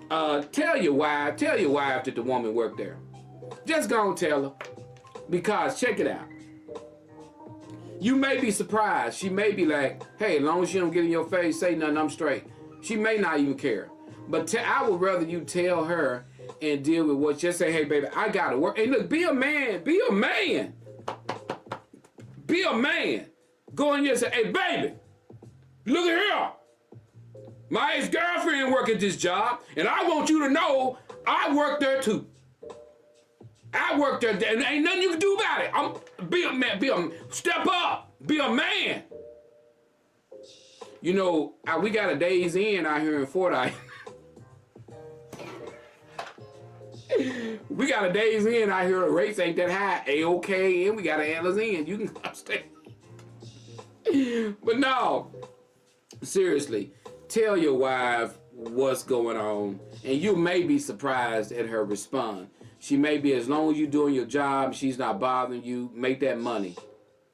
Tell your wife that the woman worked there. Just go and tell her. Because check it out. You may be surprised. She may be like, hey, as long as she don't get in your face, say nothing, I'm straight. She may not even care. But I would rather you tell her and deal with what, just say, hey, baby, I gotta work. And look, be a man. Be a man. Be a man. Go in here and say, hey, baby, look at here. My ex-girlfriend work at this job, and I want you to know I work there too. I work there, and ain't nothing you can do about it. Be a man, step up, be a man. You know, we got a Days Inn out here in Fordyce. We got a Days Inn out here. The rates ain't that high. A-OK, and we got an Antlers Inn. You can come stay. But no, seriously, tell your wife what's going on, and you may be surprised at her response. She may be, as long as you're doing your job, she's not bothering you, make that money.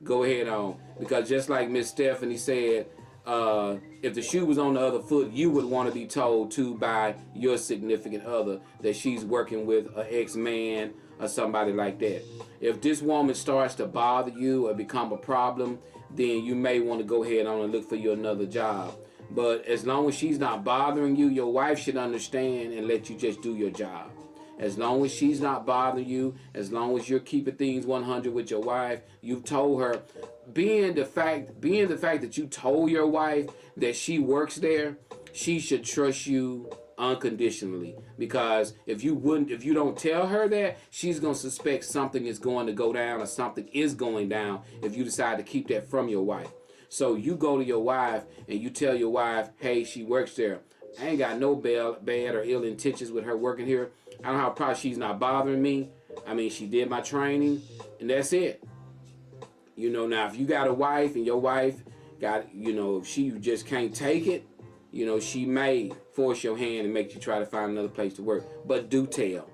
Go ahead on. Because just like Miss Stephanie said, if the shoe was on the other foot, you would want to be told too by your significant other that she's working with an ex-man or somebody like that. If this woman starts to bother you or become a problem, then you may want to go ahead on and look for you another job. But as long as she's not bothering you, your wife should understand and let you just do your job. As long as she's not bothering you, as long as you're keeping things 100 with your wife, you've told her, being the fact that you told your wife that she works there, she should trust you unconditionally. Because if you don't tell her that, she's gonna suspect something is going to go down or something is going down if you decide to keep that from your wife. So you go to your wife and you tell your wife, hey, she works there. I ain't got no bad or ill intentions with her working here. I don't have a problem. She's not bothering me. I mean, she did my training, and that's it. You know, now if you got a wife and your wife got, you know, if she just can't take it, you know, she may force your hand and make you try to find another place to work. But do tell.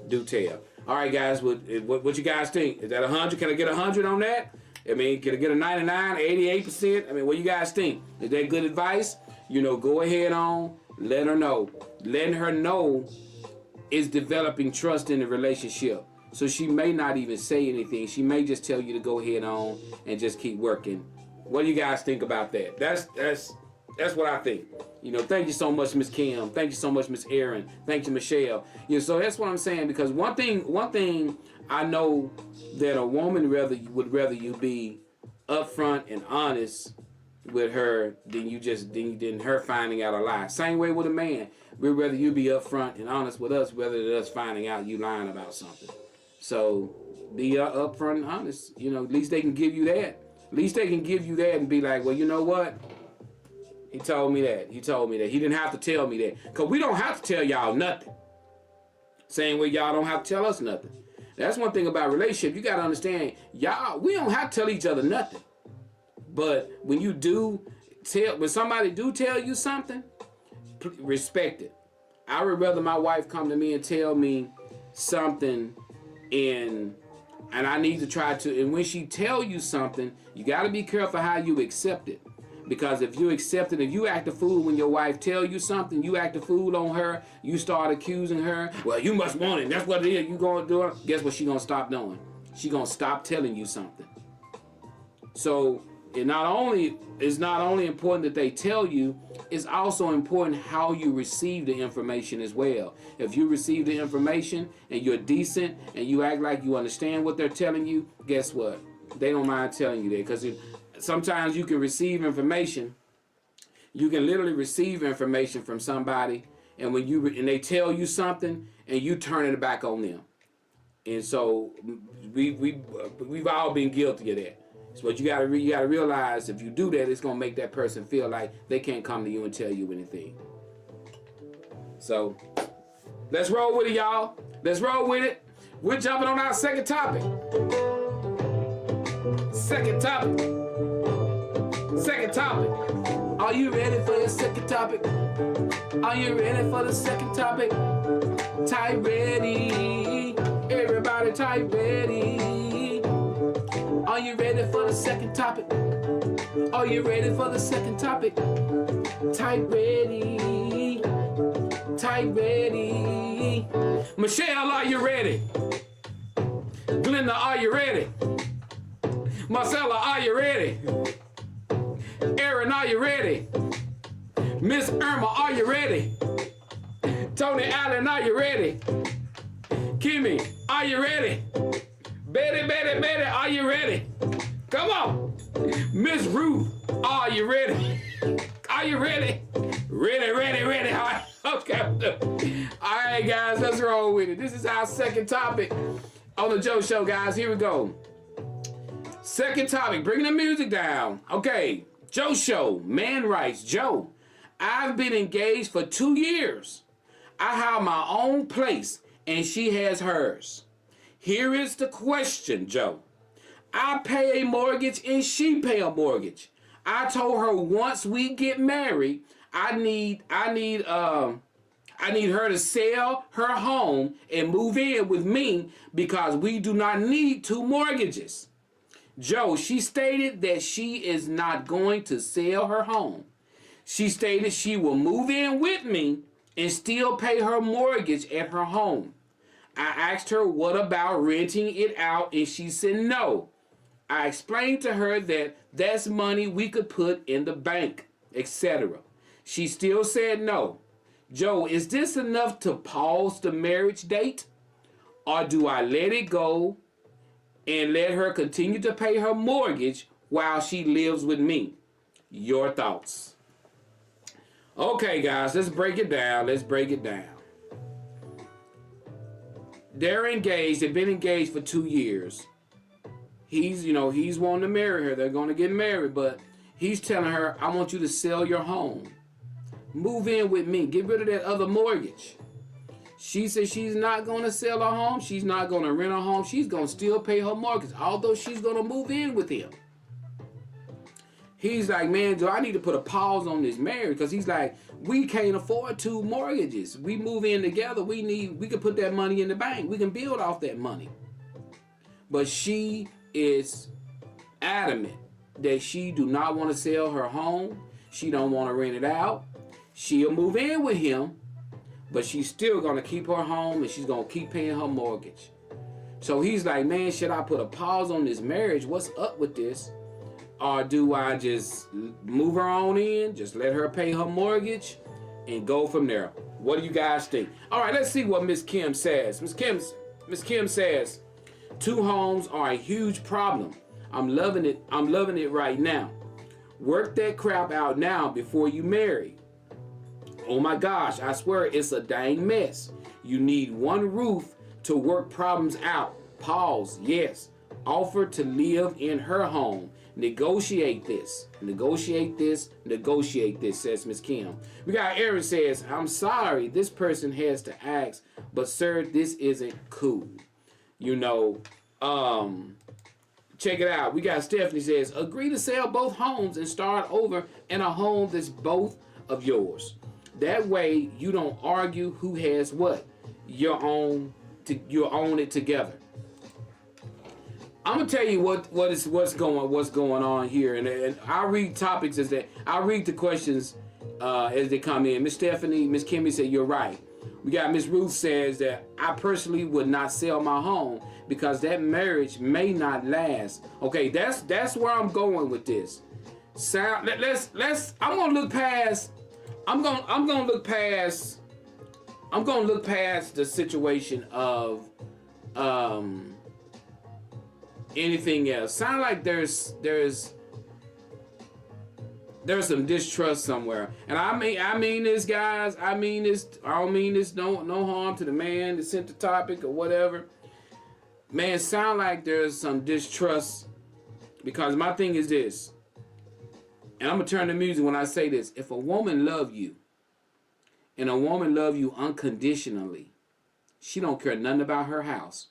Do tell. All right, guys, what you guys think? Is that 100? Can I get 100 on that? I mean, can I get a 99, 88%? I mean, what you guys think? Is that good advice? You know, go ahead on, let her know. Letting her know is developing trust in the relationship. So she may not even say anything. She may just tell you to go ahead on and just keep working. What do you guys think about that? That's what I think. You know, thank you so much, Miss Kim. Thank you so much, Miss Erin. Thank you, Michelle. You know, so that's what I'm saying, because one thing I know that a woman would rather you be upfront and honest with her than her finding out a lie. Same way with a man. We'd rather you be upfront and honest with us rather than us finding out you lying about something. So be upfront and honest. You know, at least they can give you that. At least they can give you that and be like, well, you know what? He told me that. He told me that. He didn't have to tell me that. Because we don't have to tell y'all nothing. Same way y'all don't have to tell us nothing. That's one thing about relationship. You got to understand, y'all, we don't have to tell each other nothing. But when you when somebody do tell you something, respect it. I would rather my wife come to me and tell me something and I need to try to, and when she tell you something, you got to be careful how you accept it. Because if you accept it, if you act a fool when your wife tell you something, you act a fool on her, you start accusing her, well, you must want it, that's what it is, you gonna do it. Guess what she gonna stop doing? She gonna stop telling you something. So it's not only important that they tell you, it's also important how you receive the information as well. If you receive the information and you're decent and you act like you understand what they're telling you, guess what? They don't mind telling you that, because sometimes you can receive information. You can literally receive information from somebody, and when they tell you something, and you turn it back on them. And so we've all been guilty of that. So what you gotta realize, if you do that, it's gonna make that person feel like they can't come to you and tell you anything. So let's roll with it, y'all. Let's roll with it. We're jumping on our second topic. Second topic. Are you ready for your second topic? Are you ready for the second topic? Type ready. Everybody type ready. Are you ready for the second topic? Are you ready for the second topic? Type ready. Type ready. Michelle, are you ready? Glenda, are you ready? Marcella, are you ready? Aaron, are you ready? Miss Irma, are you ready? Tony Allen, are you ready? Kimmy, are you ready? Betty, are you ready? Come on. Miss Ruth, are you ready? Are you ready? Ready. All right. Okay. All right, guys, let's roll with it. This is our second topic on the Joe Show, guys. Here we go. Second topic, bringing the music down. Okay, Joe Show, man writes, Joe, I've been engaged for 2 years. I have my own place and she has hers. Here is the question, Joe. I pay a mortgage and she pay a mortgage. I told her once we get married, I need her to sell her home and move in with me because we do not need 2 mortgages. Joe, she stated that she is not going to sell her home. She stated she will move in with me and still pay her mortgage at her home. I asked her what about renting it out and she said no. I explained to her that that's money we could put in the bank etc. She still said no. Joe, is this enough to pause the marriage date? Or do I let it go and let her continue to pay her mortgage while she lives with me? Your thoughts. Okay, guys, let's break it down. They're engaged. They've been engaged for 2 years. He's wanting to marry her. They're going to get married, but he's telling her, I want you to sell your home. Move in with me. Get rid of that other mortgage. She says she's not going to sell her home. She's not going to rent her home. She's going to still pay her mortgage, although she's going to move in with him. He's like, man, do I need to put a pause on this marriage? Because he's like, we can't afford 2 mortgages. We move in together. We can put that money in the bank. We can build off that money. But she is adamant that she do not want to sell her home. She don't want to rent it out. She'll move in with him, but she's still going to keep her home and she's going to keep paying her mortgage. So he's like, man, should I put a pause on this marriage? What's up with this? Or do I just move her on in, just let her pay her mortgage and go from there? What do you guys think? All right, let's see what Miss Kim says. Miss Kim says, 2 homes are a huge problem. I'm loving it right now. Work that crap out now before you marry. Oh my gosh, I swear it's a dang mess. You need one roof to work problems out. Pause, yes. Offer to live in her home. Negotiate this, says Miss Kim. We got Aaron says, I'm sorry, this person has to ask, but sir, this isn't cool. Check it out. We got Stephanie says, agree to sell both homes and start over in a home that's both of yours. That way you don't argue who has what. You'll own it together. I'm gonna tell you what's going on here, and I'll read topics I'll read the questions as they come in. Miss Stephanie, Miss Kimmy said you're right. We got Miss Ruth says that I personally would not sell my home because that marriage may not last. Okay, that's where I'm going with this. I'm gonna look past the situation of anything else. Sound like there's some distrust somewhere. And I mean this, guys. I don't mean this no harm to the man that sent the topic or whatever. Man, sound like there's some distrust, because my thing is this, and I'm gonna turn the music when I say this. If a woman love you, and a woman love you unconditionally, she don't care nothing about her house.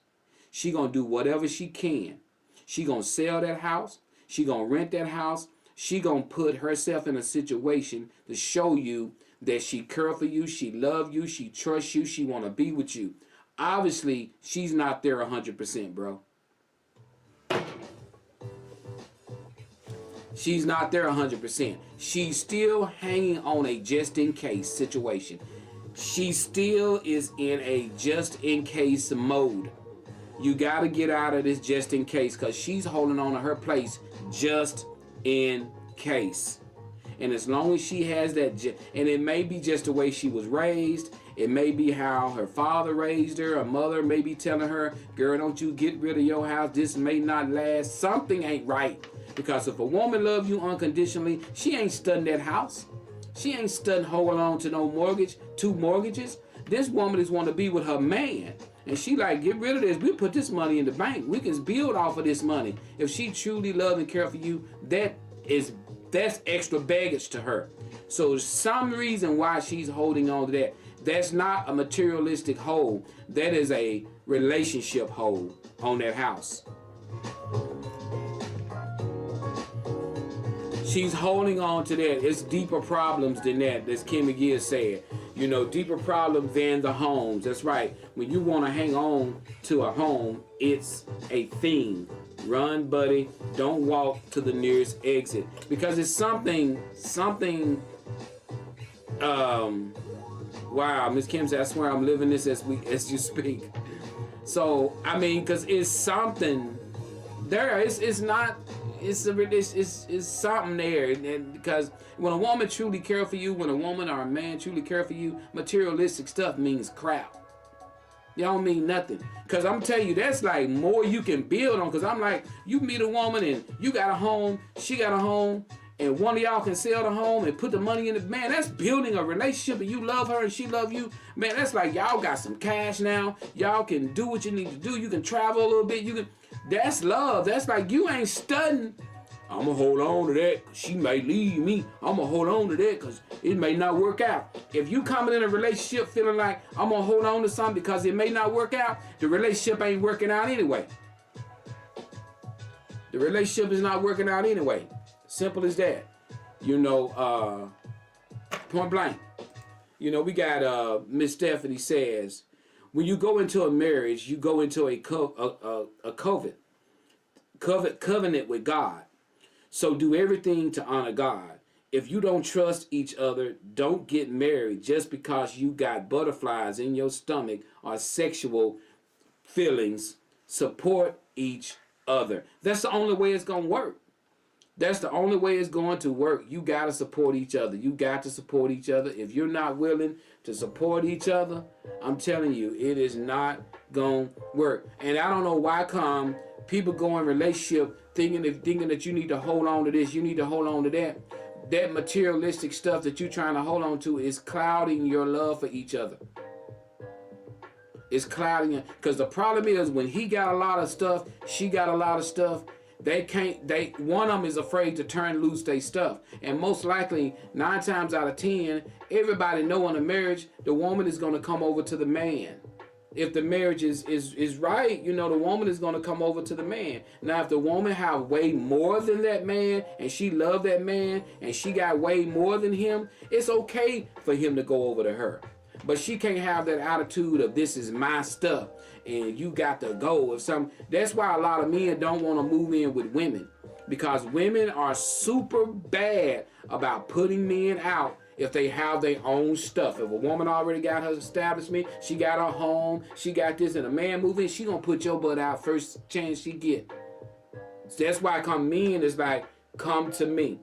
She gonna do whatever she can. She gonna sell that house. She gonna rent that house. She gonna put herself in a situation to show you that she care for you, she love you, she trusts you, she wanna be with you. Obviously, she's not there 100%, bro. She's not there 100%. She's still hanging on a just-in-case situation. She still is in a just-in-case mode. You got to get out of this just-in-case, because she's holding on to her place just in case. And as long as she has that, and it may be just the way she was raised, it may be how her father raised her, her mother may be telling her, girl, don't you get rid of your house, this may not last. Something ain't right. Because if a woman loves you unconditionally, she ain't studying that house. She ain't studying holding on to no mortgage, 2 mortgages. This woman is want to be with her man. And she like, get rid of this. We put this money in the bank. We can build off of this money. If she truly love and care for you, that's extra baggage to her. So there's some reason why she's holding on to that. That's not a materialistic hold. That is a relationship hold on that house. She's holding on to that. It's deeper problems than that, as Kim McGee said. Deeper problems than the homes. That's right. When you want to hang on to a home, it's a thing. Run, buddy. Don't walk to the nearest exit. Because it's something, wow, Miss Kim said, I swear I'm living this as you speak. So, because it's something there. It's not. It's something there, and because when a woman truly care for you, when a woman or a man truly care for you, materialistic stuff means crap. Y'all don't mean nothing. Cause I'm telling you, that's like more you can build on. Cause I'm like, you meet a woman and you got a home, she got a home, and one of y'all can sell the home and put the money in the, man, that's building a relationship, and you love her and she love you. Man, that's like y'all got some cash now. Y'all can do what you need to do. You can travel a little bit. That's love. That's like you ain't studying. I'm gonna hold on to that because she may leave me. I'm gonna hold on to that because it may not work out. If you coming in a relationship feeling like I'm gonna hold on to something because it may not work out, the relationship ain't working out anyway. The relationship is not working out anyway. Simple as that. You know, point blank. You know, we got Miss Stephanie says, when you go into a marriage, you go into a covenant with God. So do everything to honor God. If you don't trust each other, don't get married just because you got butterflies in your stomach or sexual feelings. Support each other. That's the only way it's going to work. That's the only way it's going to work. You got to support each other. You got to support each other. If you're not willing to support each other, I'm telling you, it is not going to work. And I don't know why come people go in relationship thinking that you need to hold on to this, you need to hold on to that. That materialistic stuff that you're trying to hold on to is clouding your love for each other. It's clouding it. Because the problem is when he got a lot of stuff, she got a lot of stuff, one of them is afraid to turn loose their stuff. And most likely, 9 times out of 10, everybody know in a marriage, the woman is going to come over to the man. If the marriage is right, you know, the woman is going to come over to the man. Now, if the woman have way more than that man, and she love that man, and she got way more than him, it's okay for him to go over to her. But she can't have that attitude of this is my stuff, and you got to go. That's why a lot of men don't want to move in with women, because women are super bad about putting men out. If they have their own stuff. If a woman already got her establishment, she got her home, she got this, and a man move in, she gonna put your butt out first chance she get. So that's why men is like, come to me.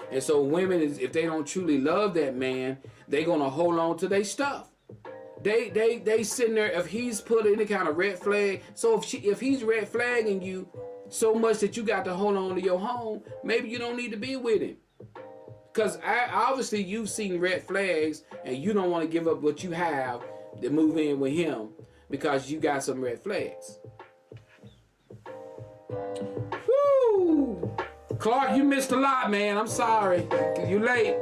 And so women, if they don't truly love that man, they gonna hold on to their stuff. They sitting there, if he's put any kind of red flag, so if he's red flagging you so much that you got to hold on to your home, maybe you don't need to be with him. Because obviously you've seen red flags and you don't want to give up what you have to move in with him because you got some red flags. Woo! Clark, you missed a lot, man. I'm sorry. You late.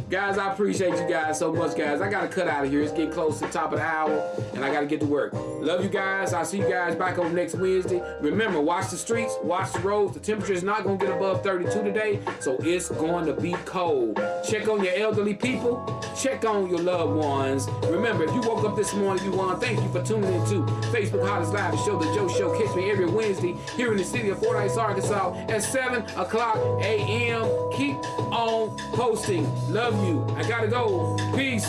Guys, I appreciate you guys so much, guys. I got to cut out of here. It's getting close to the top of the hour, and I got to get to work. Love you guys. I'll see you guys back on next Wednesday. Remember, watch the streets, watch the roads. The temperature is not going to get above 32 today, so it's going to be cold. Check on your elderly people. Check on your loved ones. Remember, if you woke up this morning, you want to thank you for tuning in to Facebook Hottest Live, the show, The Joe Show. Catch me every Wednesday here in the city of Fordyce, Arkansas at 7 o'clock a.m. Keep on posting. Love you. I gotta go. Peace.